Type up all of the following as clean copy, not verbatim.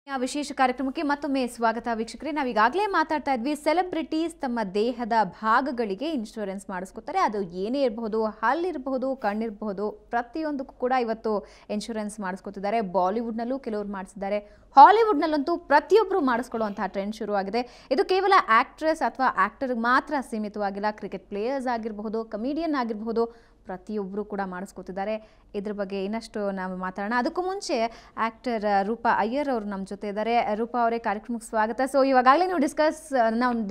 ವಿಶೇಷ ಕಾರ್ಯಕ್ರಮಕ್ಕೆ ಮತ್ತೊಮ್ಮೆ ಸ್ವಾಗತ ವೀಕ್ಷಕರೇ. ನಾವು ಈಗಾಗಲೇ ಮಾತಾಡ್ತಾ ಇದ್ವಿ, ಸೆಲೆಬ್ರಿಟೀಸ್ ತಮ್ಮ ದೇಹದ ಭಾಗಗಳಿಗೆ ಇನ್ಶೂರೆನ್ಸ್ ಮಾಡಿಸ್ಕೊತಾರೆ. ಅದು ಏನೇ ಇರಬಹುದು, ಹಲ್ಲಿರಬಹುದು, ಕಣ್ಣಿರಬಹುದು, ಪ್ರತಿಯೊಂದಕ್ಕೂ ಕೂಡ ಇವತ್ತು ಇನ್ಶೂರೆನ್ಸ್ ಮಾಡಿಸ್ಕೊತಿದ್ದಾರೆ. ಬಾಲಿವುಡ್ನಲ್ಲೂ ಕೆಲವರು ಮಾಡಿಸಿದ್ದಾರೆ, ಹಾಲಿವುಡ್ನಲ್ಲಂತೂ ಪ್ರತಿಯೊಬ್ಬರು ಮಾಡಿಸ್ಕೊಳ್ಳುವಂತಹ ಟ್ರೆಂಡ್ ಶುರುವಾಗಿದೆ. ಇದು ಕೇವಲ ಆಕ್ಟ್ರೆಸ್ ಅಥವಾ ಆಕ್ಟರ್ಗೆ ಮಾತ್ರ ಸೀಮಿತವಾಗಿಲ್ಲ. ಕ್ರಿಕೆಟ್ ಪ್ಲೇಯರ್ಸ್ ಆಗಿರಬಹುದು, ಕಮಿಡಿಯನ್ ಆಗಿರಬಹುದು, ಪ್ರತಿಯೊಬ್ಬರು ಕೂಡ ಮಾಡಿಸ್ಕೊತಿದ್ದಾರೆ. ಇದ್ರ ಬಗ್ಗೆ ಇನ್ನಷ್ಟು ನಾವು ಮಾತಾಡೋಣ. ಅದಕ್ಕೂ ಮುಂಚೆ ಆಕ್ಟರ್ ರೂಪಾ ಅಯ್ಯರ್ ಅವರು ನಮ್ಮ ಜೊತೆ ಇದ್ದಾರೆ. ರೂಪಾ ಅವರೇ, ಕಾರ್ಯಕ್ರಮಕ್ಕೆ ಸ್ವಾಗತ. ಸೊ ಇವಾಗಲೇ ನಾವು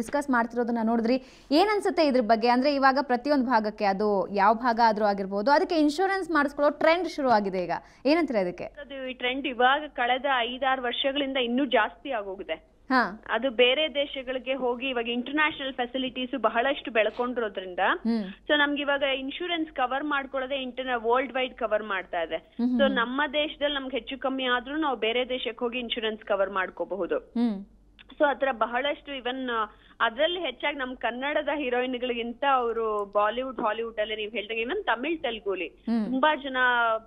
ಡಿಸ್ಕಸ್ ಮಾಡ್ತಿರೋದನ್ನ ನೋಡಿದ್ರಿ, ಏನನ್ಸುತ್ತೆ ಇದ್ರ ಬಗ್ಗೆ? ಅಂದರೆ ಇವಾಗ ಪ್ರತಿಯೊಂದು ಭಾಗಕ್ಕೆ, ಅದು ಯಾವ ಭಾಗ ಆದರೂ ಆಗಿರ್ಬೋದು, ಅದಕ್ಕೆ ಇನ್ಶೂರೆನ್ಸ್ ಮಾಡಿಸ್ಕೊಳ್ಳೋ ಟ್ರೆಂಡ್ ಶುರು ಆಗಿದೆ. ಈಗ ಏನಂತಾರೆ ಅದಕ್ಕೆ? ಈ ಟ್ರೆಂಡ್ ಇವಾಗ ಕಳೆದ 5-6 ವರ್ಷಗಳಿಂದ ಇನ್ನೂ ಜಾಸ್ತಿ ಆಗೋಗಿದೆ. ಅದು ಬೇರೆ ದೇಶಗಳಿಗೆ ಹೋಗಿ ಇವಾಗ ಇಂಟರ್ನ್ಯಾಷನಲ್ ಫೆಸಿಲಿಟೀಸ್ ಬಹಳಷ್ಟು ಬೆಳ್ಕೊಂಡಿರೋದ್ರಿಂದ ಸೊ ನಮ್ಗೆ ಇವಾಗ ಇನ್ಶೂರೆನ್ಸ್ ಕವರ್ ಮಾಡ್ಕೊಳ್ಳೋದೇ ವರ್ಲ್ಡ್ ವೈಡ್ ಕವರ್ ಮಾಡ್ತಾ ಇದೆ. ಸೊ ನಮ್ಮ ದೇಶದಲ್ಲಿ ನಮ್ಗೆ ಹೆಚ್ಚು ಕಮ್ಮಿ ಆದ್ರೂ ನಾವು ಬೇರೆ ದೇಶಕ್ಕೆ ಹೋಗಿ ಇನ್ಶೂರೆನ್ಸ್ ಕವರ್ ಮಾಡ್ಕೋಬಹುದು. ಸೊ ಅದ್ರ ಬಹಳಷ್ಟು ಇವನ್ ಅದ್ರಲ್ಲಿ ಹೆಚ್ಚಾಗಿ ನಮ್ ಕನ್ನಡದ ಹೀರೋಯಿನ್ಗಳಿಗಿಂತ ಅವರು ಬಾಲಿವುಡ್, ಹಾಲಿವುಡ್ ಅಲ್ಲಿ ನೀವು ಹೇಳ್ದಂಗೆ ಇವನ್ ತಮಿಳ್, ತೆಲುಗುಲಿ ತುಂಬಾ ಜನ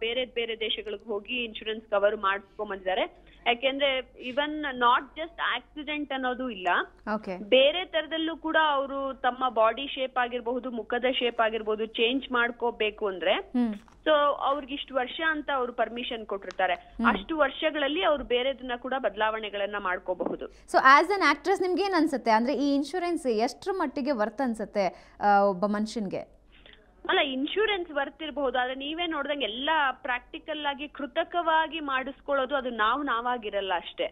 ಬೇರೆ ಬೇರೆ ದೇಶಗಳಿಗೆ ಹೋಗಿ ಇನ್ಶೂರೆನ್ಸ್ ಕವರ್ ಮಾಡ್ಕೊಂಡ್ ಬಂದಿದ್ದಾರೆ. ಯಾಕೆಂದ್ರೆ ಇವನ್ ನಾಟ್ ಜಸ್ಟ್ ಆಕ್ಸಿಡೆಂಟ್ ಅನ್ನೋದು ಇಲ್ಲ, ಬೇರೆ ತರದಲ್ಲೂ ಕೂಡ ಅವರು ತಮ್ಮ ಬಾಡಿ ಶೇಪ್ ಆಗಿರ್ಬಹುದು, ಮುಖದ ಶೇಪ್ ಆಗಿರ್ಬಹುದು ಚೇಂಜ್ ಮಾಡ್ಕೋಬೇಕು ಅಂದ್ರೆ ಸೊ ಅವ್ರಿಗೆ ಇಷ್ಟು ವರ್ಷ ಅಂತ ಅವ್ರು ಪರ್ಮಿಷನ್ ಕೊಟ್ಟಿರ್ತಾರೆ. ಅಷ್ಟು ವರ್ಷಗಳಲ್ಲಿ ಅವ್ರು ಬೇರೆದನ್ನ ಕೂಡ ಬದಲಾವಣೆಗಳನ್ನ ಮಾಡ್ಕೋಬಹುದು. ಸೊ ಆಸ್ ಅನ್ ಆಕ್ಟ್ರೆಸ್ ನಿಮ್ಗೆ ಏನ್ ಅನ್ಸುತ್ತೆ, ಅಂದ್ರೆ ಈ ಇನ್ಶೂರೆನ್ಸ್ ಎಷ್ಟರ ಮಟ್ಟಿಗೆ ವರ್ತ್ ಅನ್ಸುತ್ತೆ ಒಬ್ಬ ಮನುಷ್ಯನ್ಗೆ? ಅಲ್ಲ, ಇನ್ಶೂರೆನ್ಸ್ ವರ್ತ್ ಇರಬಹುದು, ಆದ್ರೆ ನೀವೇ ನೋಡ್ದಂಗೆ ಎಲ್ಲಾ ಪ್ರಾಕ್ಟಿಕಲ್ ಆಗಿ ಕೃತಕವಾಗಿ ಮಾಡಿಸ್ಕೊಳ್ಳೋದು ಅದು ನಾವಾಗಿರಲ್ಲ ಅಷ್ಟೇ.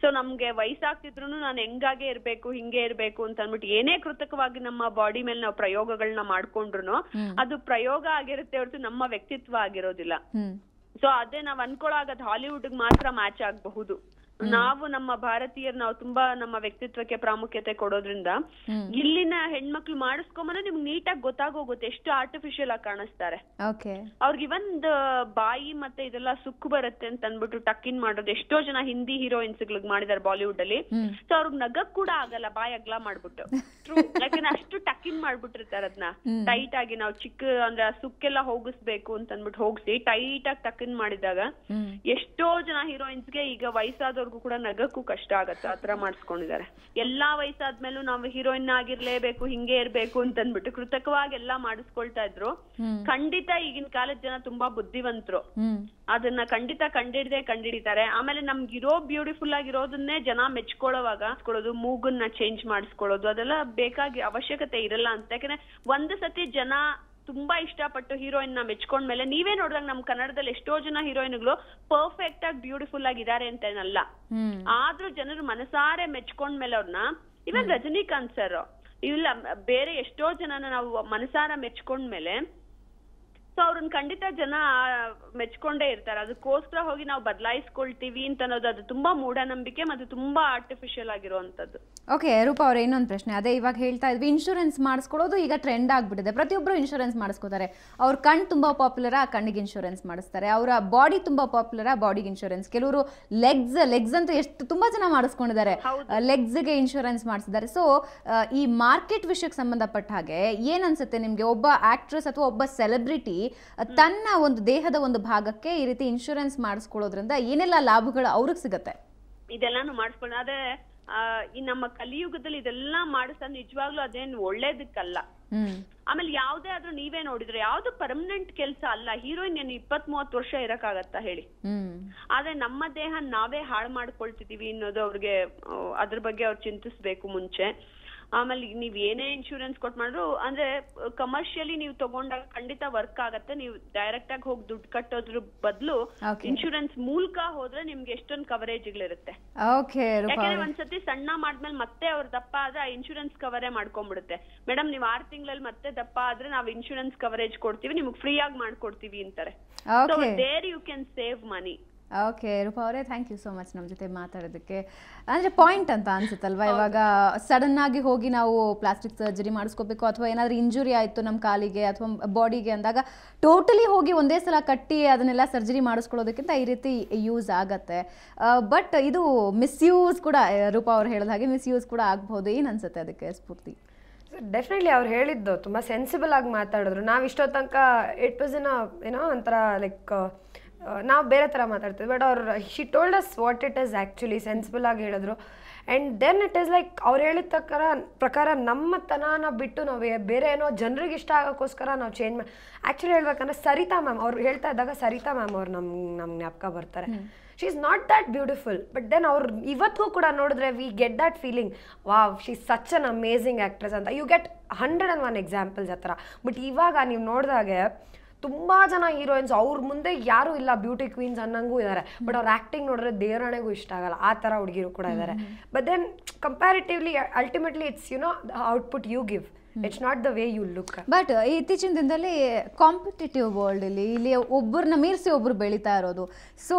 ಸೊ ನಮ್ಗೆ ವಯಸ್ಸಾಗ್ತಿದ್ರು ನಾನು ಹೆಂಗಾಗೆ ಇರ್ಬೇಕು, ಹಿಂಗೆ ಇರ್ಬೇಕು ಅಂತ ಅನ್ಬಿಟ್ಟು ಏನೇ ಕೃತಕವಾಗಿ ನಮ್ಮ ಬಾಡಿ ಮೇಲೆ ನಾವು ಪ್ರಯೋಗಗಳನ್ನ ಮಾಡ್ಕೊಂಡ್ರು ಅದು ಪ್ರಯೋಗ ಆಗಿರುತ್ತೆ ಹೊರತು ನಮ್ಮ ವ್ಯಕ್ತಿತ್ವ ಆಗಿರೋದಿಲ್ಲ. ಸೊ ಅದೇ ನಾವ್ ಅನ್ಕೊಳಾಗದ್ ಹಾಲಿವುಡ್ ಮಾತ್ರ ಮ್ಯಾಚ್ ಆಗಬಹುದು. ನಾವು ನಮ್ಮ ಭಾರತೀಯರು ನಾವು ತುಂಬಾ ನಮ್ಮ ವ್ಯಕ್ತಿತ್ವಕ್ಕೆ ಪ್ರಾಮುಖ್ಯತೆ ಕೊಡೋದ್ರಿಂದ ಇಲ್ಲಿನ ಹೆಣ್ಮಕ್ಳು ಮಾಡಿಸ್ಕೊಂಬಂದ್ರೆ ನಿಮ್ಗೆ ನೀಟಾಗಿ ಗೊತ್ತಾಗೋಗುತ್ತೆ ಎಷ್ಟು ಆರ್ಟಿಫಿಷಿಯಲ್ ಆಗಿ ಕಾಣಿಸ್ತಾರೆ. ಅವ್ರಿಗೆ ಇವನ್ ಬಾಯಿ ಮತ್ತೆ ಇದೆಲ್ಲ ಸುಕ್ಕು ಬರುತ್ತೆ ಅಂತ ಅನ್ಬಿಟ್ಟು ಟಕ್ಕಿನ್ ಮಾಡೋದು ಎಷ್ಟೋ ಜನ ಹಿಂದಿ ಹೀರೋಯಿನ್ಸ್ ಗಳಿಗೆ ಮಾಡಿದಾರೆ ಬಾಲಿವುಡ್ ಅಲ್ಲಿ. ಸೊ ಅವ್ರಿಗೆ ನಗಕ್ ಕೂಡ ಆಗಲ್ಲ, ಬಾಯಿ ಅಗ್ಲ ಮಾಡ್ಬಿಟ್ಟು. ಯಾಕಂದ್ರೆ ಅಷ್ಟು ಟಕ್ಕಿನ್ ಮಾಡ್ಬಿಟ್ಟಿರ್ತಾರೆ ಅದನ್ನ ಟೈಟ್ ಆಗಿ. ನಾವು ಚಿಕ್ಕ ಅಂದ್ರೆ ಸುಕ್ಕೆಲ್ಲ ಹೋಗಿಸ್ಬೇಕು ಅಂತ ಅನ್ಬಿಟ್ಟು ಹೋಗಿಸಿ ಟೈಟ್ ಆಗಿ ಟಕ್ಕಿನ್ ಮಾಡಿದಾಗ ಎಷ್ಟೋ ಜನ ಹೀರೋಯಿನ್ಸ್ಗೆ ಈಗ ವಯಸ್ಸಾದ ಕೂಡ ನಗಕ್ಕೂ ಕಷ್ಟ ಆಗತ್ತೆ. ಆತರ ಮಾಡಿಸ್ಕೊಂಡಿದ್ದಾರೆ. ಎಲ್ಲಾ ವಯಸ್ಸಾದ್ಮೇಲೂ ನಾವು ಹೀರೋಯಿನ್ ಆಗಿರ್ಲೇಬೇಕು, ಹಿಂಗೆ ಇರ್ಬೇಕು ಅಂತ ಅಂದ್ಬಿಟ್ಟು ಕೃತಕವಾಗಿ ಎಲ್ಲಾ ಮಾಡಿಸ್ಕೊಳ್ತಾ ಇದ್ರು. ಖಂಡಿತ ಈಗಿನ ಕಾಲದ ಜನ ತುಂಬಾ ಬುದ್ಧಿವಂತರು, ಅದನ್ನ ಖಂಡಿತ ಕಂಡಿಡಿತಾರೆ. ಆಮೇಲೆ ನಮ್ಗಿರೋ ಬ್ಯೂಟಿಫುಲ್ ಆಗಿರೋದನ್ನೇ ಜನ ಮೆಚ್ಕೊಳ್ಳೋವಾಗ ಮೂಗನ್ನ ಚೇಂಜ್ ಮಾಡಿಸ್ಕೊಳ್ಳೋದು ಅದೆಲ್ಲ ಬೇಕಾಗಿ ಅವಶ್ಯಕತೆ ಇರಲ್ಲ ಅಂತ. ಯಾಕಂದ್ರೆ ಒಂದು ಸತಿ ಜನ ತುಂಬಾ ಇಷ್ಟಪಟ್ಟು ಹೀರೋಯಿನ್ ನ ಮೆಚ್ಕೊಂಡ್ಮೇಲೆ ನೀವೇ ನೋಡಿದಾಗ ನಮ್ ಕನ್ನಡದಲ್ಲಿ ಎಷ್ಟೋ ಜನ ಹೀರೋಯಿನ್ಗಳು ಪರ್ಫೆಕ್ಟ್ ಆಗಿ ಬ್ಯೂಟಿಫುಲ್ ಆಗಿದ್ದಾರೆ ಅಂತೇನಲ್ಲ, ಆದ್ರೂ ಜನರು ಮನಸಾರೆ ಮೆಚ್ಕೊಂಡ್ಮೇಲೆ ಅವ್ರನ್ನ ಇವನ್ ರಜನಿಕಾಂತ್ ಸರ್ ಇಲ್ಲ ಬೇರೆ ಎಷ್ಟೋ ಜನನ ನಾವು ಮನಸಾರ ಮೆಚ್ಕೊಂಡ್ಮೇಲೆ ಸೊ ಅವ್ರನ್ನ ಖಂಡಿತ ಜನ ಮೆಚ್ಕೊಂಡೇ ಇರ್ತಾರೆ. ಅದಕ್ಕೋಸ್ಕರ ಹೋಗಿ ನಾವು ಬದಲಾಯಿಸ್ಕೊಳ್ತೀವಿ ಅಂತ ಅನ್ನೋದು ಅದು ತುಂಬಾ ಮೂಢನಂಬಿಕೆ ಮತ್ತು ತುಂಬಾ ಆರ್ಟಿಫಿಷಿಯಲ್ ಆಗಿರುವಂತದ್ದು. ಓಕೆ ರೂಪಾ ಅವರೇ, ಇನ್ನೊಂದು ಪ್ರಶ್ನೆ. ಅದೇ ಇವಾಗ ಹೇಳ್ತಾ ಇದ್ವಿ, ಇನ್ಶೂರೆನ್ಸ್ ಮಾಡಿಸ್ಕೊಳ್ಳೋದು ಈಗ ಟ್ರೆಂಡ್ ಆಗ್ಬಿಟ್ಟಿದೆ. ಪ್ರತಿಯೊಬ್ಬರು ಇನ್ಶೂರೆನ್ಸ್ ಮಾಡಿಸ್ಕೋತಾರೆ. ಅವ್ರ ಕಣ್ ತುಂಬಾ ಪಾಪ್ಯುಲರ್, ಆ ಕಣ್ಣಿಗೆ ಇನ್ಶೂರೆನ್ಸ್ ಮಾಡಿಸ್ತಾರೆ. ಅವರ ಬಾಡಿ ತುಂಬಾ ಪಾಪ್ಯುಲರ್, ಆ ಬಾಡಿಗೆ ಇನ್ಶೂರೆನ್ಸ್. ಕೆಲವರು ಲೆಗ್ಸ್ ಅಂತೂ ಎಷ್ಟು ತುಂಬಾ ಜನ ಮಾಡಿಸ್ಕೊಂಡಿದ್ದಾರೆ, ಲೆಗ್ಸ್ಗೆ ಇನ್ಶೂರೆನ್ಸ್ ಮಾಡಿಸಿದ್ದಾರೆ. ಸೊ ಈ ಮಾರ್ಕೆಟ್ ವಿಷಯಕ್ಕೆ ಸಂಬಂಧಪಟ್ಟ ಹಾಗೆ ಏನ್ ಅನ್ಸುತ್ತೆ ನಿಮ್ಗೆ? ಒಬ್ಬ ಆಕ್ಟ್ರೆಸ್ ಅಥವಾ ಒಬ್ಬ ಸೆಲೆಬ್ರಿಟಿ ತನ್ನ ಒಂದು ದೇಹದ ಒಂದು ಭಾಗಕ್ಕೆ ಈ ರೀತಿ ಇನ್ಶೂರೆನ್ಸ್ ಮಾಡಿಸ್ಕೊಳ್ಳೋದ್ರಿಂದ ಏನೆಲ್ಲ ಲಾಭಗಳು ಅವ್ರಿಗೆ ಸಿಗತ್ತೆ? ಇದೆಲ್ಲಾನು ಮಾಡಿಸ್ಕೊಂಡು ಆದ್ರೆ ಈ ನಮ್ಮ ಕಲಿಯುಗದಲ್ಲಿ ಇದೆಲ್ಲಾ ಮಾಡಿಸ ನಿಜವಾಗ್ಲೂ ಅದೇನು ಒಳ್ಳೇದಕ್ಕಲ್ಲ. ಆಮೇಲೆ ಯಾವ್ದೇ ಆದ್ರೂ ನೀವೇ ನೋಡಿದ್ರೆ ಯಾವ್ದು ಪರ್ಮನೆಂಟ್ ಕೆಲ್ಸ ಅಲ್ಲ. ಹೀರೋಯಿನ್ ಏನು 20-30 ವರ್ಷ ಇರಕ್ಕಾಗತ್ತಾ ಹೇಳಿ? ಆದ್ರೆ ನಮ್ಮ ದೇಹ ನಾವೇ ಹಾಳು ಮಾಡ್ಕೊಳ್ತಿದೀವಿ ಅನ್ನೋದು ಅವ್ರಿಗೆ ಅದ್ರ ಬಗ್ಗೆ ಅವ್ರು ಚಿಂತಿಸ್ಬೇಕು ಮುಂಚೆ. ಆಮೇಲೆ ನೀವ್ ಏನೇ ಇನ್ಶೂರೆನ್ಸ್ ಕೊಟ್ ಮಾಡ್ರು ಅಂದ್ರೆ ಕಮರ್ಷಿಯಲಿ ನೀವು ತಗೊಂಡಾಗ ಖಂಡಿತ ವರ್ಕ್ ಆಗತ್ತೆ. ನೀವು ಡೈರೆಕ್ಟ್ ಆಗಿ ಹೋಗಿ ದುಡ್ಡು ಕಟ್ಟೋದ್ರ ಬದಲು ಇನ್ಶೂರೆನ್ಸ್ ಮೂಲಕ ಹೋದ್ರೆ ನಿಮ್ಗೆ ಎಷ್ಟೊಂದು ಕವರೇಜ್ಗಳಿರುತ್ತೆ. ಯಾಕಂದ್ರೆ ಒಂದ್ಸತಿ ಸಣ್ಣ ಮಾಡ್ಮೇಲೆ ಮತ್ತೆ ಅವ್ರ ದಪ್ಪ ಆದ್ರೆ ಆ ಇನ್ಶೂರೆನ್ಸ್ ಕವರೇ ಮಾಡ್ಕೊಂಡ್ಬಿಡುತ್ತೆ. ಮೇಡಮ್ ನೀವ್ 6 ತಿಂಗಳಲ್ಲಿ ಮತ್ತೆ ದಪ್ಪ ಆದ್ರೆ ನಾವ್ ಇನ್ಶೂರೆನ್ಸ್ ಕವರೇಜ್ ಕೊಡ್ತೀವಿ, ನಿಮ್ಗೆ ಫ್ರೀ ಆಗಿ ಮಾಡ್ಕೊಡ್ತೀವಿ ಅಂತಾರೆ. There you can save money. Okay Roopa ಅವರೇ, ಥ್ಯಾಂಕ್ ಯು ಸೋ ಮಚ್ ನಮ್ಮ ಜೊತೆ ಮಾತಾಡೋದಕ್ಕೆ. ಅಂದರೆ ಪಾಯಿಂಟ್ ಅಂತ ಅನ್ಸುತ್ತಲ್ವಾ, ಇವಾಗ ಸಡನ್ ಆಗಿ ಹೋಗಿ ನಾವು ಪ್ಲಾಸ್ಟಿಕ್ ಸರ್ಜರಿ ಮಾಡಿಸ್ಕೋಬೇಕು ಅಥವಾ ಏನಾದರೂ ಇಂಜುರಿ ಆಯಿತು ನಮ್ಮ ಕಾಲಿಗೆ ಅಥವಾ ಬಾಡಿಗೆ ಅಂದಾಗ ಟೋಟಲಿ ಹೋಗಿ ಒಂದೇ ಸಲ ಕಟ್ಟಿ ಅದನ್ನೆಲ್ಲ ಸರ್ಜರಿ ಮಾಡಿಸ್ಕೊಳ್ಳೋದಕ್ಕಿಂತ ಈ ರೀತಿ ಯೂಸ್ ಆಗತ್ತೆ. ಬಟ್ ಇದು ಮಿಸ್ಯೂಸ್ ಕೂಡ, ರೂಪಾ ಅವ್ರು ಹೇಳಿದ ಹಾಗೆ ಮಿಸ್ಯೂಸ್ ಕೂಡ ಆಗ್ಬೋದು. ಏನು ಅನ್ಸುತ್ತೆ ಅದಕ್ಕೆ ಸ್ಫೂರ್ತಿ? ಡೆಫಿನೆಟ್ಲಿ ಅವ್ರು ಹೇಳಿದ್ದು ತುಂಬ ಸೆನ್ಸಿಬಲ್ ಆಗಿ ಮಾತಾಡಿದ್ರು. ನಾವು ಇಷ್ಟೋ ತನಕ ಇಟ್ ವಾಸ್ ಏನೋ ಒಂಥರ ಲೈಕ್ ನಾವು ಬೇರೆ ಥರ ಮಾತಾಡ್ತೀವಿ, ಬಟ್ ಅವ್ರು she told us what it is actually sensible ಆಗಿ ಹೇಳಿದ್ರು. And then it is like ಅವ್ರು ಹೇಳಿದ ಪ್ರಕಾರ ನಮ್ಮ ತನನ ಬಿಟ್ಟು ನಾವು ಬೇರೆ ಏನೋ ಜನರಿಗೆ ಇಷ್ಟ ಆಗೋಕ್ಕೋಸ್ಕರ ನಾವು ಚೇಂಜ್ ಮಾಡಿ. ಆ್ಯಕ್ಚುಲಿ ಹೇಳ್ಬೇಕಂದ್ರೆ ಸರಿತಾ ಮ್ಯಾಮ್ ಅವ್ರು ಹೇಳ್ತಾ ಇದ್ದಾಗ ಸರಿತಾ ಮ್ಯಾಮ್ ಅವ್ರು ನಮ್ಮ ಜ್ಞಾಪಕ ಬರ್ತಾರೆ. She is not that beautiful, but then ಅವ್ರು ಇವತ್ತಿಗೂ ಕೂಡ ನೋಡಿದ್ರೆ we get that feeling, wow she is such an amazing actress ಅಂತ. ಯು ಗೆಟ್ 101 ಎಕ್ಸಾಂಪಲ್ಸ್ ಆ ಥರ. ಬಟ್ ಇವಾಗ ನೀವು ನೋಡಿದಾಗೆ ತುಂಬ ಜನ ಹೀರೋಯಿನ್ಸ್ ಅವ್ರ ಮುಂದೆ ಯಾರೂ ಇಲ್ಲ, ಬ್ಯೂಟಿ ಕ್ವೀನ್ಸ್ ಅನ್ನಂಗೂ ಇದ್ದಾರೆ, ಬಟ್ ಅವ್ರ ಆ್ಯಕ್ಟಿಂಗ್ ನೋಡಿದ್ರೆ ದೇವರಣೆಗೂ ಇಷ್ಟ ಆಗಲ್ಲ, ಆ ಥರ ಹುಡುಗಿರು ಕೂಡ ಇದ್ದಾರೆ. But then comparatively ultimately it's you know the output you give, it's not the way you look. But ಇತ್ತೀಚಿನ ದಿನದಲ್ಲಿ ಕಾಂಪಿಟೇಟಿವ್ ವರ್ಲ್ಡಲ್ಲಿ ಇಲ್ಲಿ ಒಬ್ಬರನ್ನ ಮೀರಿಸಿ ಒಬ್ಬರು ಬೆಳೀತಾ ಇರೋದು. ಸೊ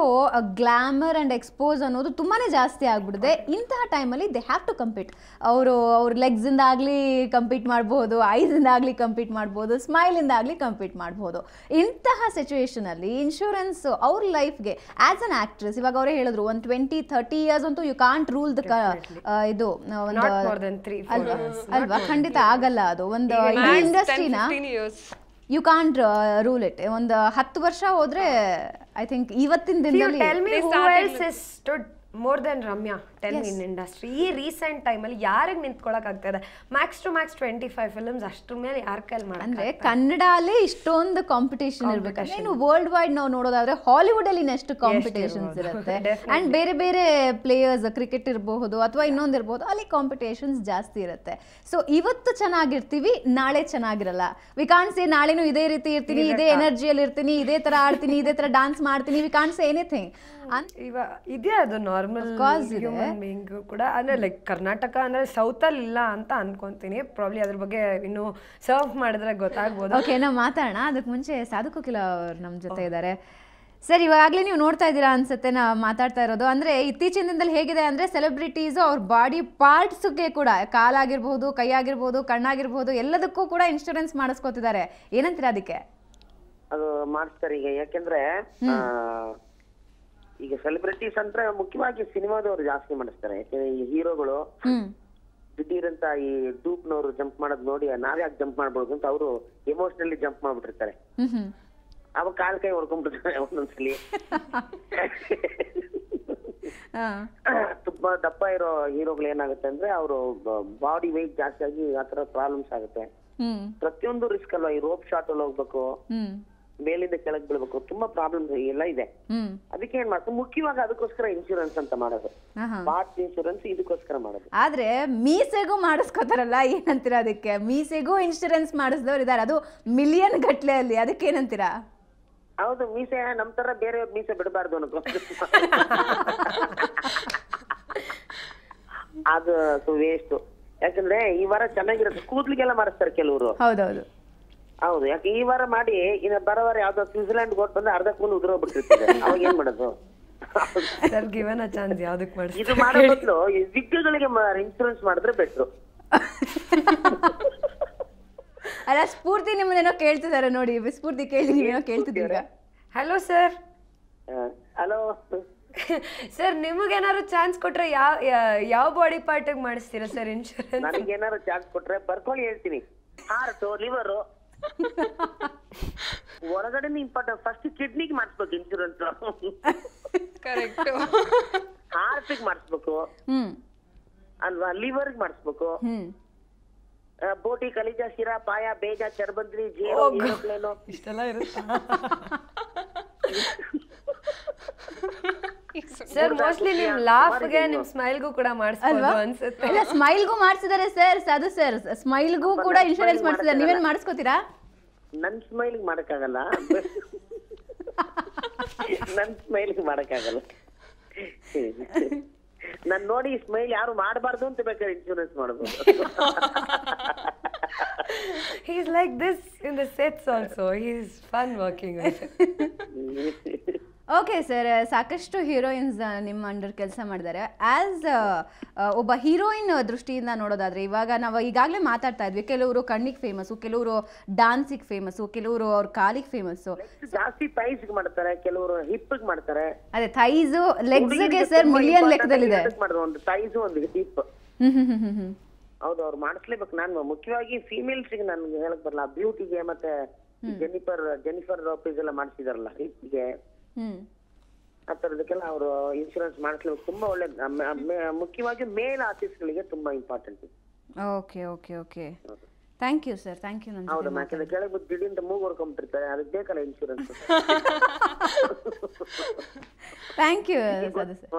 ಗ್ಲಾಮರ್ ಆ್ಯಂಡ್ ಎಕ್ಸ್ಪೋಸ್ ಅನ್ನೋದು ತುಂಬಾ ಜಾಸ್ತಿ ಆಗ್ಬಿಟ್ಟಿದೆ. ಇಂತಹ ಟೈಮಲ್ಲಿ ದೇ ಹ್ಯಾವ್ ಟು ಕಂಪೀಟ್. ಅವ್ರ ಲೆಗ್ಸಿಂದ ಆಗಲಿ ಕಂಪೀಟ್ ಮಾಡ್ಬೋದು, ಐಸಿಂದ ಆಗಲಿ ಕಂಪೀಟ್ ಮಾಡ್ಬೋದು, ಸ್ಮೈಲಿಂದ ಆಗಲಿ ಕಂಪೀಟ್ ಮಾಡ್ಬೋದು. ಇಂತಹ ಸಿಚುವೇಶನಲ್ಲಿ ಇನ್ಶೂರೆನ್ಸ್ ಅವ್ರ ಲೈಫ್ಗೆ ಆ್ಯಸ್ ಅನ್ ಆ್ಯಕ್ಟ್ರೆಸ್, ಇವಾಗ ಅವರೇ ಹೇಳಿದ್ರು ಒಂದು 20-30 ಇಯರ್ಸ್ ಅಂತೂ ಯು ಕಾಂಟ್ ರೂಲ್ ದ ಇದು ಅಲ್ವಾ, ಖಂಡಿತ ಆಗಲ್ಲ. ಅದು ಒಂದು ಇಂಡಸ್ಟ್ರಿನ ಯು ಕಾಂಟ್ ರೂಲ್ ಇಟ್. ಒಂದು 10 ವರ್ಷ ಹೋದ್ರೆ ಐ ಥಿಂಕ್ ಇವತ್ತಿನ ದಿನದಲ್ಲಿ more than Ramya tell me in industry ಈ ರೀಸೆಂಟ್ ಟೈಮಲ್ಲಿ ಯಾರಿಗೆ ನಿಂತ್ಕೊಳಕ್ ಆಗ್ತದೆ? ಮ್ಯಾಕ್ಸ್ ಟು ಮ್ಯಾಕ್ಸ್ 25 ಫಿಲ್ಮ್ಸ್, ಅಷ್ಟ್ರ ಮೇಲೆ ಯಾರ ಕೈಲಿ ಮಾಡಿ. ಅಂದ್ರೆ ಕನ್ನಡ ಅಲ್ಲೇ ಇಷ್ಟೊಂದು ಕಾಂಪಿಟೇಷನ್ ಇರ್ಬೇಕಂದ್ರೆ ಇನ್ನು ವರ್ಲ್ಡ್ ವೈಡ್ ನಾವು ನೋಡೋದಾದ್ರೆ ಹಾಲಿವುಡ್ ಅಲ್ಲಿ ಎಷ್ಟು ಕಾಂಪಿಟೇಷನ್ಸ್ ಇರುತ್ತೆ. ಅಂಡ್ ಬೇರೆ ಬೇರೆ ಪ್ಲೇಯರ್ಸ್, ಕ್ರಿಕೆಟ್ ಇರಬಹುದು ಅಥವಾ ಇನ್ನೊಂದು ಇರಬಹುದು, ಅಲ್ಲಿ ಕಾಂಪಿಟೇಷನ್ಸ್ ಜಾಸ್ತಿ ಇರುತ್ತೆ. ಸೊ ಇವತ್ತು ಚೆನ್ನಾಗಿರ್ತೀವಿ, ನಾಳೆ ಚೆನ್ನಾಗಿರಲ್ಲ. ವಿ ಕಾಂಟ್ ಸೇ ನಾಳೆನೂ ಇದೇ ರೀತಿ ಇರ್ತೀನಿ, ಇದೇ ಎನರ್ಜಿಯಲ್ಲಿ ಇರ್ತೀನಿ, ಇದೇ ತರ ಆಡ್ತೀನಿ, ಇದೇ ತರ ಡಾನ್ಸ್ ಮಾಡ್ತೀನಿ. We can't say anything. ಇದೇ ಅದು ನಾರ್ಮಲ್ ಹ್ಯೂಮನ್ ಬೀಯಿಂಗ್ ಕೂಡ. ಅಂದ್ರೆ ಲೈಕ್ ಕರ್ನಾಟಕ ಅಂದ್ರೆ ಸೌತಲ್ಲಿ ಇಲ್ಲ ಅಂತ ಅನ್ಕೊಂತೀನಿ. ಪ್ರಾಬ್ಲಿ ಅದ್ರ ಬಗ್ಗೆ ಇನ್ನು ಸರ್ವ್ ಮಾಡಿದ್ರೆ ಗೊತ್ತಾಗ್ಬೋದು. ಓಕೆ, ನಾವು ಮಾತಾಡೋಣ. ಅದಕ್ಕೆ ಮುಂಚೆ ಸಾಧು ಕೋಕಿಲ ಅವ್ರು ನಮ್ಮ ಜೊತೆ ಇದ್ದಾರೆ. ಸರ್, ಇವಾಗಲೇ ನೀವು ನೋಡ್ತಾ ಇದ್ದೀರಾ ಅನ್ಸುತ್ತೆ ನಾ ಮಾತಾಡ್ತಾ ಇರೋದು. ಅಂದರೆ ಇತ್ತೀಚಿನ ದಿನದಲ್ಲಿ ಹೇಗಿದೆ ಅಂದರೆ ಸೆಲೆಬ್ರಿಟೀಸು ಅವ್ರ ಬಾಡಿ ಪಾರ್ಟ್ಸ್ಗೆ ಕೂಡ, ಕಾಲಾಗಿರ್ಬೋದು, ಕೈ ಆಗಿರ್ಬೋದು, ಕಣ್ಣಾಗಿರ್ಬೋದು, ಎಲ್ಲದಕ್ಕೂ ಕೂಡ ಇನ್ಶೂರೆನ್ಸ್ ಮಾಡಿಸ್ಕೊತಿದ್ದಾರೆ. ಏನಂತೀರಾ ಅದಕ್ಕೆ? ಅದು ಮಾಡಿಸ್ತಾರೆ ಈಗ. ಯಾಕೆಂದ್ರೆ ಈಗ ಸೆಲೆಬ್ರಿಟೀಸ್ ಅಂದ್ರೆ ಮುಖ್ಯವಾಗಿ ಸಿನಿಮಾದವ್ರು ಜಾಸ್ತಿ ಮಾಡಿಸ್ತಾರೆ. ಯಾಕೆಂದ್ರೆ ಈ ಹೀರೋಗಳು ದಿಢೀರಂತ ಈ ಡೂಪ್ನವ್ರು ಜಂಪ್ ಮಾಡೋದ್ ನೋಡಿ ನಾವ್ಯಾಕೆ ಜಂಪ್ ಮಾಡ್ಬೋದು ಅಂತ ಅವರು ಎಮೋಷನಲಿ ಜಂಪ್ ಮಾಡ್ಬಿಟ್ಟಿರ್ತಾರೆ. ಅವಾಗ ಕಾಲ್ ಕೈ ಹೊಡ್ಕೊಂಡ್ಬಿಟ್ಟಿರ್ತಾರೆ ಒಂದೊಂದ್ಸಲಿ. ತುಂಬಾ ದಪ್ಪ ಇರೋ ಹೀರೋಗಳು ಏನಾಗುತ್ತೆ ಅಂದ್ರೆ ಅವರು ಬಾಡಿ ವೆಯ್ಟ್ ಜಾಸ್ತಿ ಆಗಿ ಆತರ ಪ್ರಾಬ್ಲಮ್ಸ್ ಆಗುತ್ತೆ. ಪ್ರತಿಯೊಂದು ರಿಸ್ಕ್ ಅಲ್ವಾ. ಈ ರೋಪ್ ಶಾಟ್ ಅಲ್ಲಿ ಹೋಗ್ಬೇಕು, ಮೇಲಿಂದ ಕೆಳಗ್ ಬೀಳ್ಬೇಕು, ತುಂಬಾ ಪ್ರಾಬ್ಲಮ್ಸ್ ಎಲ್ಲ ಇದೆ. ಅದಕ್ಕೆ ಏನ್ ಮಾಡ್ತಾರೆ, ಮುಖ್ಯವಾಗಿ ಅದಕ್ಕೋಸ್ಕರ ಇನ್ಶೂರೆನ್ಸ್ ಅಂತ ಮಾಡೋದು, ಪಾರ್ಟ್ಸ್ ಇನ್ಶೂರೆನ್ಸ್ ಇದಕ್ಕೋಸ್ಕರ ಮಾಡೋದು. ಆದ್ರೆ ಮೀಸೆಗೂ ಮಾಡಿಸ್ಕೋತಾರಲ್ಲ, ಏನಂತೀರಾ ಅದಕ್ಕೆ? ಮೀಸೆಗೂ ಇನ್ಶೂರೆನ್ಸ್ ಮಾಡಿಸಿದವ್ರು ಇದಾರೆ, ಅದು ಮಿಲಿಯನ್ ಗಟ್ಲೆ ಅಲ್ಲಿ. ಅದಕ್ಕೆ ಏನಂತೀರಾ? ಹೌದು, ಮೀಸೆ ನಮ್ ತರ ಬೇರೆ ಮೀಸೆ ಬಿಡಬಾರ್ದು ಅನ್ನೋ ಅದು ವೇಸ್ಟ್. ಯಾಕಂದ್ರೆ ಈ ವಾರ ಚೆನ್ನಾಗಿರುತ್ತೆ, ಕೂದ್ಲಿಗೆಲ್ಲ ಮಾಡಿಸ್ತಾರೆ ಕೆಲವರು. ಹೌದೌದು ಹೌದು. ಯಾಕೆ ಈ ವಾರ ಮಾಡಿ ಇನ್ನು ಬರೋ ವಾರ ಯಾವ್ದೋ ಸ್ವಿಟ್ಜರ್ಲ್ಯಾಂಡ್ ಹೋಗ್ ಬಂದ್ರೆ ಅರ್ಧ ಕೂಲ್ ಉದುರೋಗ್ಬಿಟ್ಟಿರ್ತದೆ. ಅವಾಗ ಏನ್ ಮಾಡೋದು? ಇದು ಮಾಡೋ ಬದಲು ವಿಗ್ಗಳಿಗೆ ಇನ್ಶೂರೆನ್ಸ್ ಮಾಡಿದ್ರೆ ಬೆಟ್ರು. ಅಲ್ಲ, ಸ್ಫೂರ್ತಿ ನಿಮ್ಮನ್ನೇನೋ ಕೇಳ್ತಿದಾರೆ ನೋಡಿ. ಸ್ಫೂರ್ತಿ ಕೇಳಿ, ನೀವೇನೋ ಕೇಳ್ತಿದ್ದೀರಾ? Hello sir. ಹಲೋ ಸರ್, ನಿಮಗೇನಾದ್ರು ಚಾನ್ಸ್ ಕೊಟ್ರೆ ಯಾವ ಬಾಡಿ ಪಾರ್ಟ್ ಮಾಡಿಸ್ತೀರಾ ಸರ್ ಇನ್ಶೂರೆನ್ಸ್? ನನಗೇನಾದ್ರು ಚಾನ್ಸ್ ಕೊಟ್ರೆ ಬರ್ಕೊಳ್ಳಿ ಹೇಳ್ತೀನಿ. ಹಾರ್ಟು, ಲಿವರು, ಹೊರಗಡೆ ಇಂಪಾರ್ಟೆಂಟ್. ಫಸ್ಟ್ ಕಿಡ್ನಿಗೆ ಮಾಡಿಸ್ಬೇಕು ಇನ್ಶೂರೆನ್ಸ್, ಕರೆಕ್ಟ್. ಹಾರ್ಟಿಗೆ ಮಾಡಿಸ್ಬೇಕು ಅಲ್ವಾ, ಲಿವರ್ಗೆ ಮಾಡಿಸ್ಬೇಕು, ಬೋಟಿ, ಕಲಿಜ, ಶಿರ, ಪಾಯ, ಬೇಜ, ಚರ್ಬಂದ್ರಿ, ಜೇನು, ಏರೋಪ್ಲೇನು ಇಷ್ಟೆಲ್ಲ ಇರುತ್ತೆ ಸರ್. ಮೋಸ್ಟ್ಲಿ ನಿಮ್ ಲಾಫ್ಗೆ ನಿಮ್ ಸ್ಮೈಲ್ಗೂ ಕೂಡ ಮಾಡಿಸ್ಬೋದು ಅನ್ಸುತ್ತೆ. ಇಲ್ಲ, ಸ್ಮೈಲ್ಗೂ ಮಾಡಿಸಿದಾರೆ ಸರ್. ಸಾಧು ಸರ್, ಸ್ಮೈಲ್ಗೂ ಕೂಡ ಇನ್ಶೂರೆನ್ಸ್ ಮಾಡಿಸಿದಾರೆ. ನೀವೇನ್ ಮಾಡಿಸ್ಕೋತೀರಾ? ನನ್ ಸ್ಮೈಲಿಗೆ ಮಾಡಕ್ಕಾಗಲ್ಲ, ನನ್ ಸ್ಮೈಲಿಗೆ ಮಾಡಕ್ಕಾಗಲ್ಲ. ನಾನ್ ನೋಡಿ ಸ್ಮೈಲ್ ಯಾರು ಮಾಡಬಾರ್ದು ಅಂತ ಬೇಕಾದ್ರೆ ಇನ್ಶೂರೆನ್ಸ್ ಮಾಡಬಹುದು. He is like this in the sets also. He is fun working with. Okay sir, ಸಾಕಷ್ಟು ಹೀರೋಯಿನ್ಸ್ ನಿಮ್ಮ ಅಂಡರ್ ಕೆಲಸ ಮಾಡಿದ್ದಾರೆ. ಆ್ಯಸ್ ಒಬ್ಬ ಹೀರೋಯಿನ್ ದೃಷ್ಟಿಯಿಂದ ನೋಡೋದಾದ್ರೆ, ಇವಾಗ ನಾವು ಈಗಾಗಲೇ ಮಾತಾಡ್ತಾ ಇದ್ವಿ, ಕೆಲವರು ಕಣ್ಣಿಗೆ ಫೇಮಸ್ಸು, ಕೆಲವರು ಡಾನ್ಸಿಗೆ ಫೇಮಸ್ಸು, ಕೆಲವರು ಅವ್ರ ಕಾಲಿಗೆ ಫೇಮಸ್ಸು. ಜಾಸ್ತಿ ಥೈಸ್ಗೆ ಮಾಡ್ತಾರೆ, ಕೆಲವರು ಹಿಪ್ಗೆ ಮಾಡ್ತಾರೆ. ಅದೇ ಥೈಸು, ಲೆಗ್ಸ್ಗೆ ಸರ್ ಮಿಲಿಯನ್ ಲೆಕ್ಕದಲ್ಲಿದೆ. ಒಂದು ಥೈಸು, ಒಂದು ಹಿಪ್. ಹೌದು, ಅವ್ರು ಮಾಡಿಸ್ಲೇಬೇಕು. ನಾನು ಮುಖ್ಯವಾಗಿ ಫೀಮೇಲ್ಸ್ಗೆ ನನ್ಗೆ ಹೇಳಕ್ ಬರಲ್ಲ, ಬ್ಯೂಟಿಗೆ ಮತ್ತೆ ಜೆನಿಫರ್ ಲೋಪೆಜ್ ಎಲ್ಲ ಮಾಡಿಸಿದಾರಲ್ಲ, ಹಿಪ್ಗೆ ಆ ಥರದಕ್ಕೆಲ್ಲ ಅವರು ಇನ್ಶೂರೆನ್ಸ್ ಮಾಡಿಸ್ಲಿಕ್ಕೆ ತುಂಬಾ ಒಳ್ಳೇದು. ಮುಖ್ಯವಾಗಿ ಮೇಲ್ ಆರ್ಟಿಸ್ಟ್ಗಳಿಗೆ ತುಂಬಾ important. Okay okay okay, thank you sir, thank you. ಹೌದಾ, ಯಾಕಂದ್ರೆ ಕೆಳಗೆ ಬಿದ್ದು ದಿಢೀರ್ ಮೂಗು ಹೊಡ್ಕೊಂಡ್ಬಿಟ್ಟಿರ್ತಾರೆ, ಅದಕ್ಕೆ ಬೇಕಲ್ಲ ಇನ್ಶೂರೆನ್ಸ್. Thank you.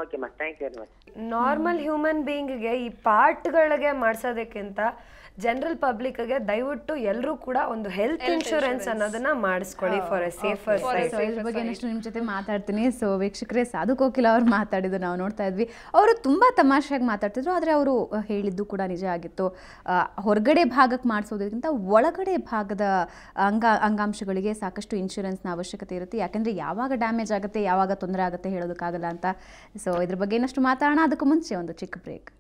ಓಕೆ ಮಾ, thank you very much. Normal human ಬೀಯಿಂಗ್ಗೆ ಈ ಪಾರ್ಟ್ಗಳಿಗೆ ಮಾಡಿಸೋದಕ್ಕಿಂತ ಜನರಲ್ ಪಬ್ಲಿಕ್ಗೆ ದಯವಿಟ್ಟು ಎಲ್ಲರೂ ಕೂಡ ಒಂದು ಹೆಲ್ತ್ ಇನ್ಶೂರೆನ್ಸ್ ಅನ್ನೋದನ್ನ ಮಾಡಿಸ್ಕೊಳ್ಳಿ ಫಾರ್ ಎ ಸೇಫರ್ ಸೈಡ್. ಇದ್ರ ಬಗ್ಗೆ ನೆಕ್ಸ್ಟ್ ನಿಮ್ಮ ಜೊತೆ ಮಾತಾಡ್ತೀನಿ. ಸೊ ವೀಕ್ಷಕರೇ, ಸಾಧು ಕೋಕಿಲ ಅವ್ರು ಮಾತಾಡಿದ್ದು ನಾವು ನೋಡ್ತಾ ಇದ್ವಿ. ಅವರು ತುಂಬ ತಮಾಷೆಯಾಗಿ ಮಾತಾಡ್ತಿದ್ರು, ಆದರೆ ಅವರು ಹೇಳಿದ್ದು ಕೂಡ ನಿಜ ಆಗಿತ್ತು. ಹೊರಗಡೆ ಭಾಗಕ್ಕೆ ಮಾಡಿಸೋದಕ್ಕಿಂತ ಒಳಗಡೆ ಭಾಗದ ಅಂಗಾಂಶಗಳಿಗೆ ಸಾಕಷ್ಟು ಇನ್ಶೂರೆನ್ಸ್ನ ಅವಶ್ಯಕತೆ ಇರುತ್ತೆ. ಯಾಕೆಂದರೆ ಯಾವಾಗ ಡ್ಯಾಮೇಜ್ ಆಗುತ್ತೆ, ಯಾವಾಗ ತೊಂದರೆ ಆಗುತ್ತೆ ಹೇಳೋದಕ್ಕಾಗಲ್ಲ ಅಂತ. ಸೊ ಇದ್ರ ಬಗ್ಗೆ ಇನ್ನಷ್ಟು ಮಾತಾಡೋಣ. ಅದಕ್ಕೂ ಮುಂಚೆ ಒಂದು ಚಿಕ್ಕ ಬ್ರೇಕ್.